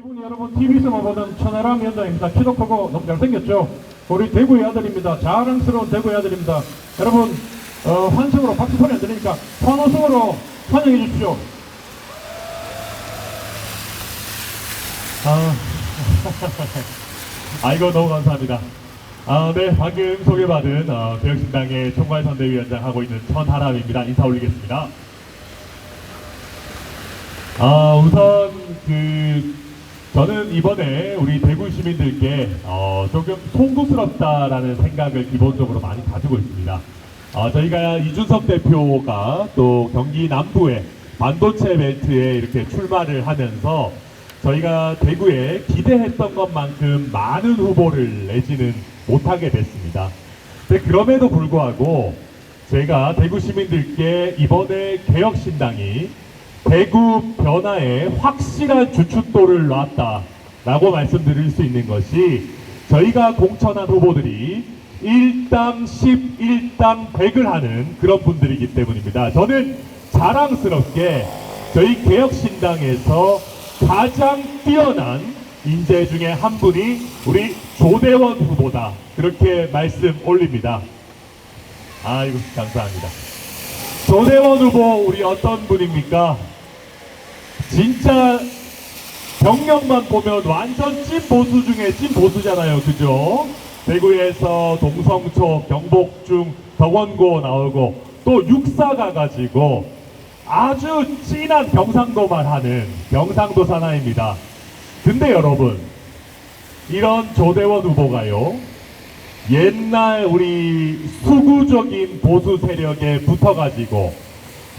이분이 여러분 TV에서만 보던 천하람 위원장입니다. 키도 크고 너무 잘생겼죠. 우리 대구의 아들입니다. 자랑스러운 대구의 아들입니다. 여러분 환승으로 박수 소리 안 들으니까 환호성으로 환영해 주십시오. 아이고 너무 감사합니다. 네, 방금 소개받은 개혁신당의 총괄선대위원장 하고 있는 천하람입니다. 인사 올리겠습니다. 우선 저는 이번에 우리 대구 시민들께 조금 송구스럽다라는 생각을 기본적으로 많이 가지고 있습니다. 저희가 이준석 대표가 또 경기 남부에 반도체 벨트에 이렇게 출마를 하면서 저희가 대구에 기대했던 것만큼 많은 후보를 내지는 못하게 됐습니다. 근데 그럼에도 불구하고 제가 대구 시민들께 이번에 개혁신당이 대구 변화에 확실한 주춧돌을 놨다라고 말씀드릴 수 있는 것이 저희가 공천한 후보들이 1당 10, 1당 100을 하는 그런 분들이기 때문입니다. 저는 자랑스럽게 저희 개혁신당에서 가장 뛰어난 인재 중에 한 분이 우리 조대원 후보다, 그렇게 말씀 올립니다. 아이고 감사합니다. 조대원 후보 우리 어떤 분입니까? 진짜 경력만 보면 완전 찐 보수 중에 찐 보수잖아요. 그죠? 대구에서 동성초, 경복중, 덕원고 나오고 또 육사 가가지고 아주 진한 경상도만 하는 경상도 사나이입니다. 근데 여러분, 이런 조대원 후보가요, 옛날 우리 수구적인 보수 세력에 붙어가지고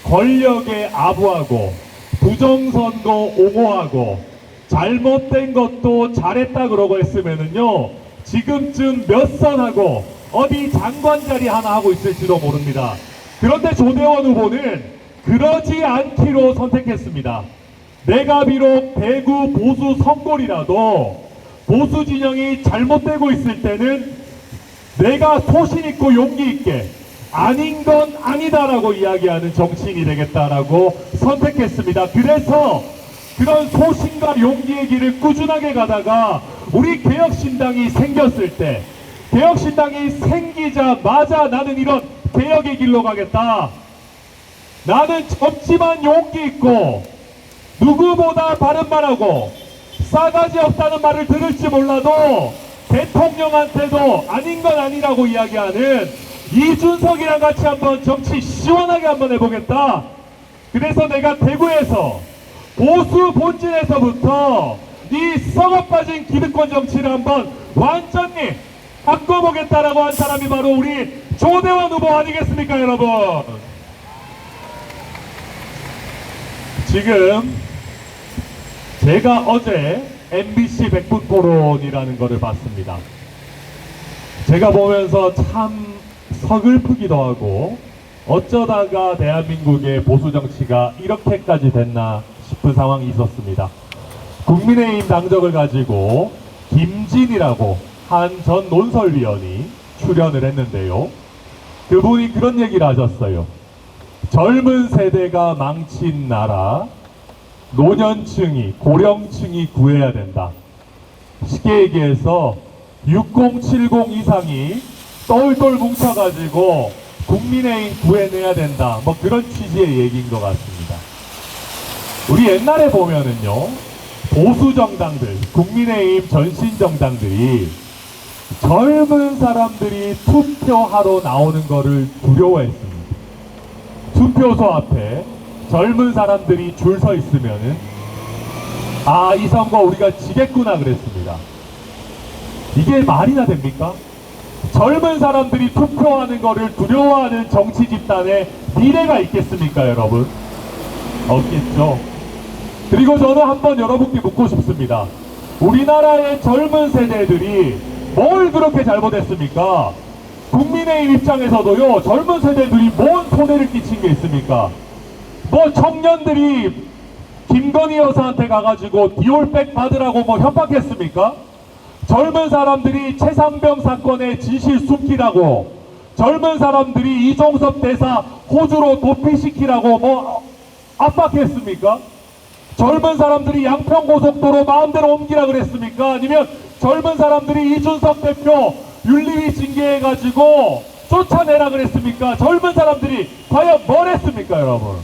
권력에 아부하고 부정선거 옹호하고 잘못된 것도 잘했다 그러고 했으면은요, 지금쯤 몇 선하고 어디 장관 자리 하나 하고 있을지도 모릅니다. 그런데 조대원 후보는 그러지 않기로 선택했습니다. 내가 비록 대구 보수 성골이라도 보수 진영이 잘못되고 있을 때는 내가 소신있고 용기있게 아닌 건 아니다라고 이야기하는 정치인이 되겠다라고 선택했습니다. 그래서 그런 소신과 용기의 길을 꾸준하게 가다가 우리 개혁신당이 생겼을 때, 개혁신당이 생기자마자 나는 이런 개혁의 길로 가겠다. 나는 젊지만 용기 있고 누구보다 바른 말하고 싸가지 없다는 말을 들을지 몰라도 대통령한테도 아닌 건 아니라고 이야기하는 이준석이랑 같이 한번 정치 시원하게 한번 해보겠다. 그래서 내가 대구에서 보수 본질에서부터 이 썩어빠진 기득권 정치를 한번 완전히 바꿔보겠다라고 한 사람이 바로 우리 조대원 후보 아니겠습니까, 여러분? 지금 제가 어제 MBC 100분 토론이라는 거를 봤습니다. 제가 보면서 참 서글프기도 하고 어쩌다가 대한민국의 보수 정치가 이렇게까지 됐나 싶은 상황이 있었습니다. 국민의힘 당적을 가지고 김진이라고 한 전 논설위원이 출연을 했는데요. 그분이 그런 얘기를 하셨어요. 젊은 세대가 망친 나라, 노년층이, 고령층이 구해야 된다. 쉽게 얘기해서 6070 이상이 똘똘 뭉쳐가지고 국민의힘 구해내야 된다. 뭐 그런 취지의 얘기인 것 같습니다. 우리 옛날에 보면은요, 보수 정당들, 국민의힘 전신 정당들이 젊은 사람들이 투표하러 나오는 거를 두려워했습니다. 투표소 앞에 젊은 사람들이 줄 서 있으면은 이 선거 우리가 지겠구나 그랬습니다. 이게 말이나 됩니까? 젊은 사람들이 투표하는 거를 두려워하는 정치 집단에 미래가 있겠습니까, 여러분? 없겠죠. 그리고 저는 한번 여러분께 묻고 싶습니다. 우리나라의 젊은 세대들이 뭘 그렇게 잘못했습니까? 국민의힘 입장에서도요, 젊은 세대들이 뭔 손해를 끼친 게 있습니까? 뭐 청년들이 김건희 여사한테 가가지고 디올백 받으라고 뭐 협박했습니까? 젊은 사람들이 최상병 사건의 진실 숨기라고, 젊은 사람들이 이종섭 대사 호주로 도피시키라고 뭐 압박했습니까? 젊은 사람들이 양평고속도로 마음대로 옮기라 그랬습니까? 아니면 젊은 사람들이 이준석 대표 윤리위 징계해가지고 쫓아내라 그랬습니까? 젊은 사람들이 과연 뭘 했습니까, 여러분?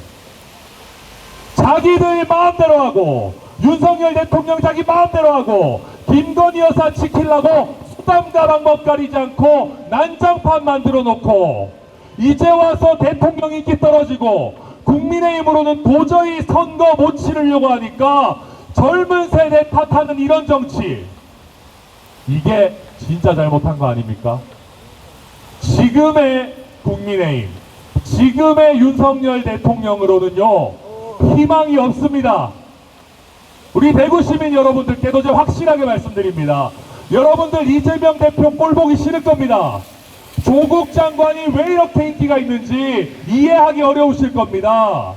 자기들 마음대로 하고, 윤석열 대통령 자기 마음대로 하고, 김건희 여사 지키려고 수담과 방법 가리지 않고 난장판 만들어 놓고, 이제 와서 대통령 인기 떨어지고 국민의힘으로는 도저히 선거 못 치르려고 하니까 젊은 세대 탓하는 이런 정치, 이게 진짜 잘못한 거 아닙니까? 지금의 국민의힘, 지금의 윤석열 대통령으로는요 희망이 없습니다. 우리 대구 시민 여러분들께도 제가 확실하게 말씀드립니다. 여러분들 이재명 대표 꼴 보기 싫을 겁니다. 조국 장관이 왜 이렇게 인기가 있는지 이해하기 어려우실 겁니다.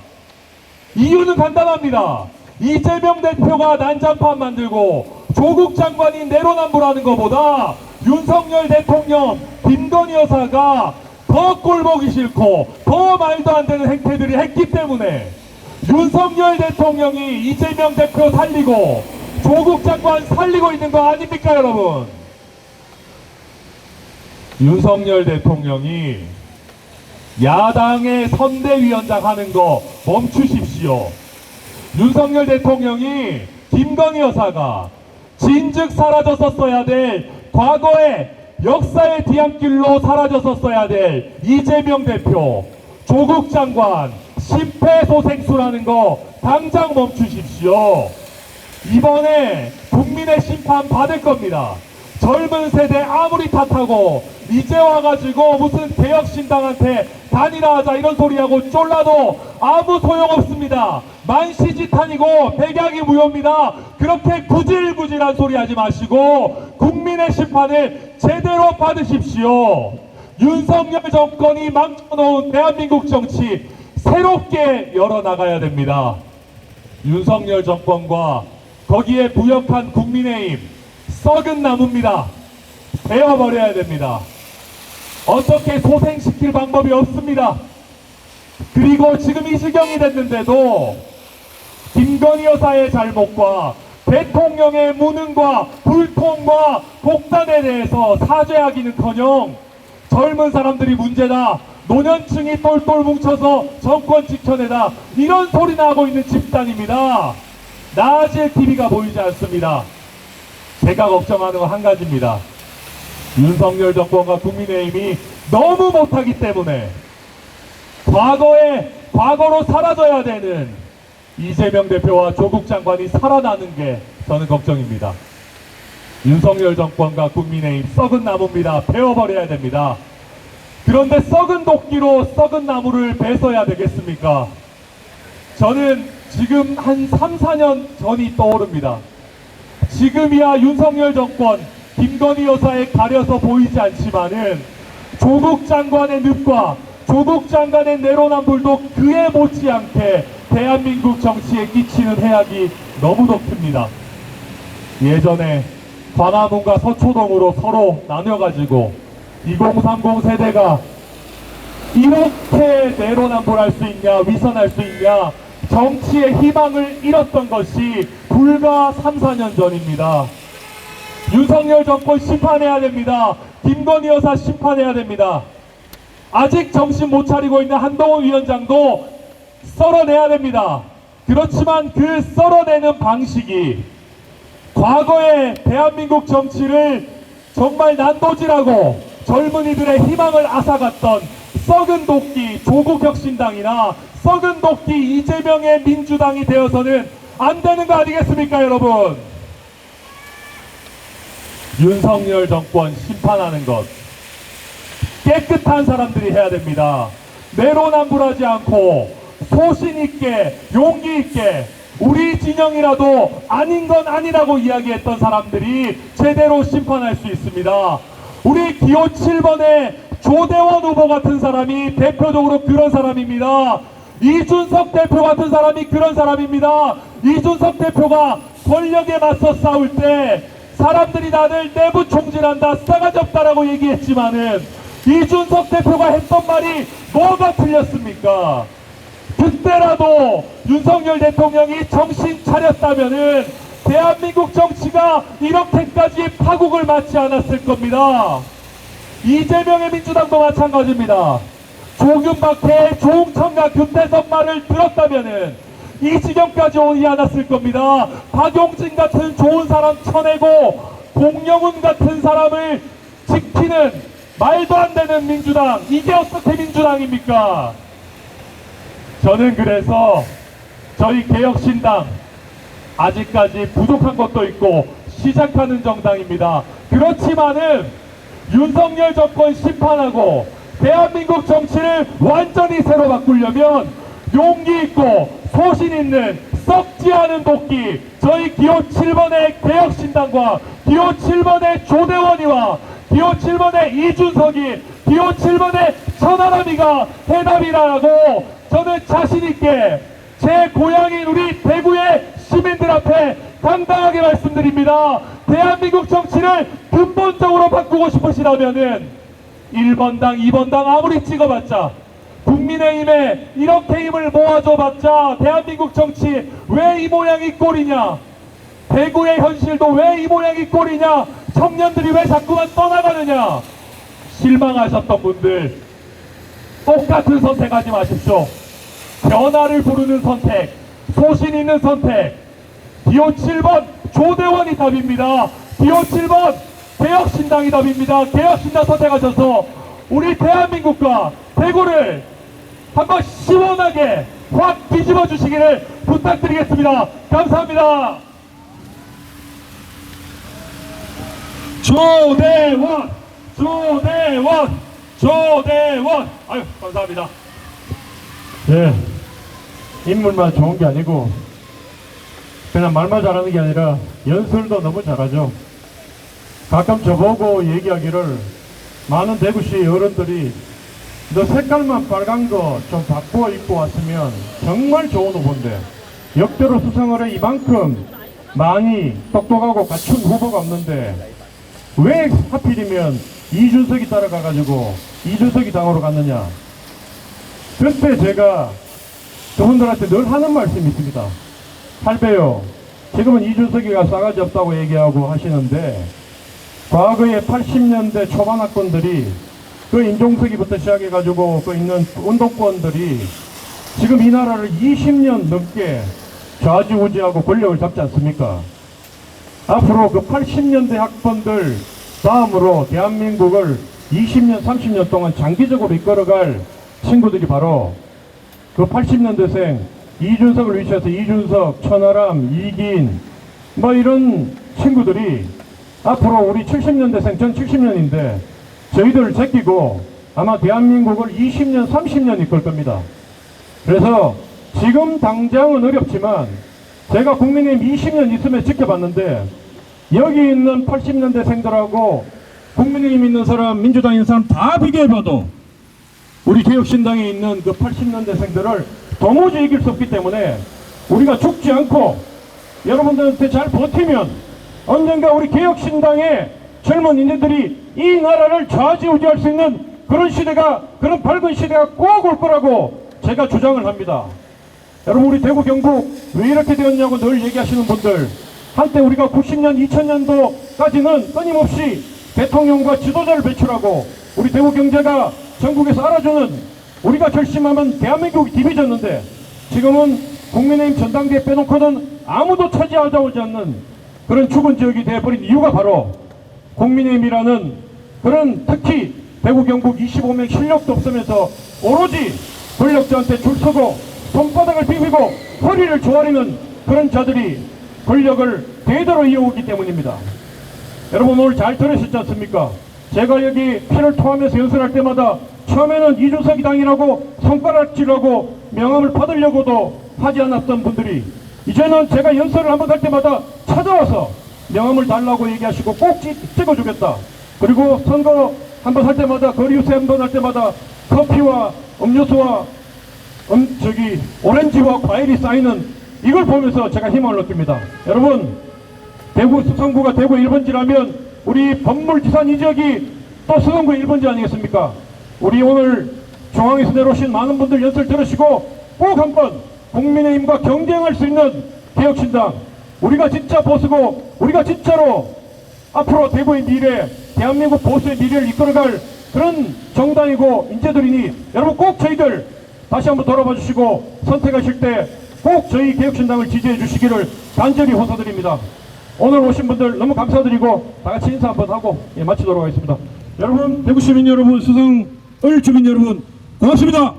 이유는 간단합니다. 이재명 대표가 난장판 만들고 조국 장관이 내로남불하는 것보다 윤석열 대통령, 김건희 여사가 더 꼴보기 싫고 더 말도 안 되는 행태들이 했기 때문에 윤석열 대통령이 이재명 대표 살리고 조국 장관 살리고 있는 거 아닙니까, 여러분? 윤석열 대통령이 야당의 선대위원장 하는 거 멈추십시오. 윤석열 대통령이 김건희 여사가 진즉 사라졌었어야 될, 과거의 역사의 뒤안길로 사라졌었어야 될 이재명 대표, 조국 장관 심폐소생술하는 거 당장 멈추십시오. 이번에 국민의 심판 받을 겁니다. 젊은 세대 아무리 탓하고 이제 와가지고 무슨 개혁신당한테 단일화하자 이런 소리하고 쫄라도 아무 소용없습니다. 만시지탄이고 백약이 무효입니다. 그렇게 구질구질한 소리 하지 마시고 국민의 심판을 제대로 받으십시오. 윤석열 정권이 망쳐놓은 대한민국 정치 새롭게 열어나가야 됩니다. 윤석열 정권과 거기에 부역한 국민의힘 썩은 나무입니다. 베어버려야 됩니다. 어떻게 소생시킬 방법이 없습니다. 그리고 지금 이 지경이 됐는데도 김건희 여사의 잘못과 대통령의 무능과 불통과 독단에 대해서 사죄하기는커녕 젊은 사람들이 문제다, 노년층이 똘똘 뭉쳐서 정권 지켜내다, 이런 소리나 하고 있는 집단입니다. 나아질 TV가 보이지 않습니다. 제가 걱정하는 건 한 가지입니다. 윤석열 정권과 국민의힘이 너무 못하기 때문에 과거로 사라져야 되는 이재명 대표와 조국 장관이 살아나는 게 저는 걱정입니다. 윤석열 정권과 국민의힘 썩은 나무입니다. 베어버려야 됩니다. 그런데 썩은 도끼로 썩은 나무를 베서야 되겠습니까? 저는 지금 한 3, 4년 전이 떠오릅니다. 지금이야 윤석열 정권, 김건희 여사에 가려서 보이지 않지만은 조국 장관의 늪과 조국 장관의 내로남불도 그에 못지않게 대한민국 정치에 끼치는 해악이 너무도 큽니다. 예전에 광화문과 서초동으로 서로 나뉘어가지고 2030 세대가 이렇게 내로남불할 수 있냐, 위선할 수 있냐, 정치의 희망을 잃었던 것이 불과 3, 4년 전입니다. 윤석열 정권 심판해야 됩니다. 김건희 여사 심판해야 됩니다. 아직 정신 못 차리고 있는 한동훈 위원장도 썰어내야 됩니다. 그렇지만 그 썰어내는 방식이 과거의 대한민국 정치를 정말 난도질하고 젊은이들의 희망을 앗아갔던 썩은 도끼 조국혁신당이나 썩은 도끼 이재명의 민주당이 되어서는 안 되는 거 아니겠습니까, 여러분? 윤석열 정권 심판하는 것 깨끗한 사람들이 해야 됩니다. 내로남불하지 않고 소신 있게 용기 있게 우리 진영이라도 아닌 건 아니라고 이야기했던 사람들이 제대로 심판할 수 있습니다. 우리 기호 7번의 조대원 후보 같은 사람이 대표적으로 그런 사람입니다. 이준석 대표 같은 사람이 그런 사람입니다. 이준석 대표가 권력에 맞서 싸울 때 사람들이 나를 내부 총질한다, 싸가지 없다라고 얘기했지만은 이준석 대표가 했던 말이 뭐가 틀렸습니까? 그때라도 윤석열 대통령이 정신 차렸다면은 대한민국 정치가 이렇게까지 파국을 맞지 않았을 겁니다. 이재명의 민주당도 마찬가지입니다. 조균박해의 조홍천과 금태섭 말을 들었다면은 이 지경까지 오지 않았을 겁니다. 박용진 같은 좋은 사람 쳐내고 공영훈 같은 사람을 지키는 말도 안 되는 민주당, 이게 어떻게 민주당입니까? 저는 그래서 저희 개혁신당 아직까지 부족한 것도 있고 시작하는 정당입니다. 그렇지만은 윤석열 정권 심판하고 대한민국 정치를 완전히 새로 바꾸려면 용기 있고 소신 있는 썩지 않은 도끼, 저희 기호 7번의 개혁신당과 기호 7번의 조대원이와 기호 7번의 이준석이, 기호 7번의 천하람이가 해답이라고 저는 자신있게 제 고향인 우리 대구의 시민들 앞에 당당하게 말씀드립니다. 대한민국 정치를 근본적으로 바꾸고 싶으시다면은 1번당, 2번당 아무리 찍어봤자, 국민의힘에 이렇게 힘을 모아줘봤자 대한민국 정치 왜 이 모양이 꼴이냐, 대구의 현실도 왜 이 모양이 꼴이냐, 청년들이 왜 자꾸만 떠나가느냐, 실망하셨던 분들 똑같은 선택하지 마십시오. 변화를 부르는 선택, 소신 있는 선택, 기호 7번 조대원이 답입니다. 기호 7번 개혁신당이 답입니다. 개혁신당 선택하셔서 우리 대한민국과 대구를 한번 시원하게 확 뒤집어 주시기를 부탁드리겠습니다. 감사합니다. 조대원, 조대원, 조대원. 아유, 감사합니다. 네, 인물만 좋은 게 아니고 그냥 말만 잘하는 게 아니라 연설도 너무 잘하죠. 가끔 저보고 얘기하기를, 많은 대구시 어른들이 너 색깔만 빨간 거 좀 바꾸어 입고 왔으면 정말 좋은 후보인데 역대로 수성을 해 이만큼 많이 똑똑하고 갖춘 후보가 없는데 왜 하필이면 이준석이 따라가가지고 이준석이 당으로 갔느냐. 그때 제가 그분들한테 늘 하는 말씀이 있습니다. 할배요, 지금은 이준석이가 싸가지 없다고 얘기하고 하시는데 과거에 80년대 초반 학번들이 그 임종석이부터 시작해가지고 그 있는 운동권들이 지금 이 나라를 20년 넘게 좌지우지하고 권력을 잡지 않습니까? 앞으로 그 80년대 학번들 다음으로 대한민국을 20년, 30년 동안 장기적으로 이끌어갈 친구들이 바로 그 80년대생 이준석을 위시해서 이준석, 천하람, 이긴 뭐 이런 친구들이 앞으로 우리 70년대생, 전 70년인데 저희들을 제끼고 아마 대한민국을 20년, 30년 이끌 겁니다. 그래서 지금 당장은 어렵지만 제가 국민의힘 20년 있으면 지켜봤는데 여기 있는 80년대생들하고 국민의힘 있는 사람, 민주당에 있는 사람 다 비교해봐도 우리 개혁신당에 있는 그 80년대생들을 도무지 이길 수 없기 때문에 우리가 죽지 않고 여러분들한테 잘 버티면 언젠가 우리 개혁신당의 젊은 인재들이 이 나라를 좌지우지할 수 있는 그런 시대가, 그런 밝은 시대가 꼭 올 거라고 제가 주장을 합니다. 여러분, 우리 대구 경북 왜 이렇게 되었냐고 늘 얘기하시는 분들, 한때 우리가 90년, 2000년도까지는 끊임없이 대통령과 지도자를 배출하고 우리 대구 경제가 전국에서 알아주는, 우리가 결심하면 대한민국이 디비졌는데 지금은 국민의힘 전당대회 빼놓고는 아무도 차지하자오지 않는 그런 죽은 지역이 되어버린 이유가 바로 국민의힘이라는 그런, 특히 대구 경북 25명 실력도 없으면서 오로지 권력자한테 줄 서고 손바닥을 비비고 허리를 조아리는 그런 자들이 권력을 대대로 이어오기 때문입니다. 여러분, 오늘 잘 들으셨지 않습니까? 제가 여기 피를 토하면서 연설할 때마다 처음에는 이준석이 당이라고 손가락질하고 명함을 받으려고도 하지 않았던 분들이 이제는 제가 연설을 한번 할 때마다 찾아와서 명함을 달라고 얘기하시고 꼭 찍어주겠다. 그리고 선거 한번 할 때마다, 거리유세 한번 할 때마다 커피와 음료수와 오렌지와 과일이 쌓이는 이걸 보면서 제가 힘을 느낍니다. 여러분, 대구 수성구가 대구 1번지라면 우리 법물지산 이 지역이 또 수성구 1번지 아니겠습니까? 우리 오늘 중앙에서 내려오신 많은 분들 연설 들으시고 꼭 한번 국민의힘과 경쟁할 수 있는 개혁신당, 우리가 진짜 보수고 우리가 진짜로 앞으로 대구의 미래, 대한민국 보수의 미래를 이끌어갈 그런 정당이고 인재들이니 여러분 꼭 저희들 다시 한번 돌아봐 주시고 선택하실 때 꼭 저희 개혁신당을 지지해 주시기를 간절히 호소드립니다. 오늘 오신 분들 너무 감사드리고 다 같이 인사 한번 하고 마치도록 하겠습니다. 여러분, 대구 시민 여러분, 수성을 주민 여러분, 고맙습니다.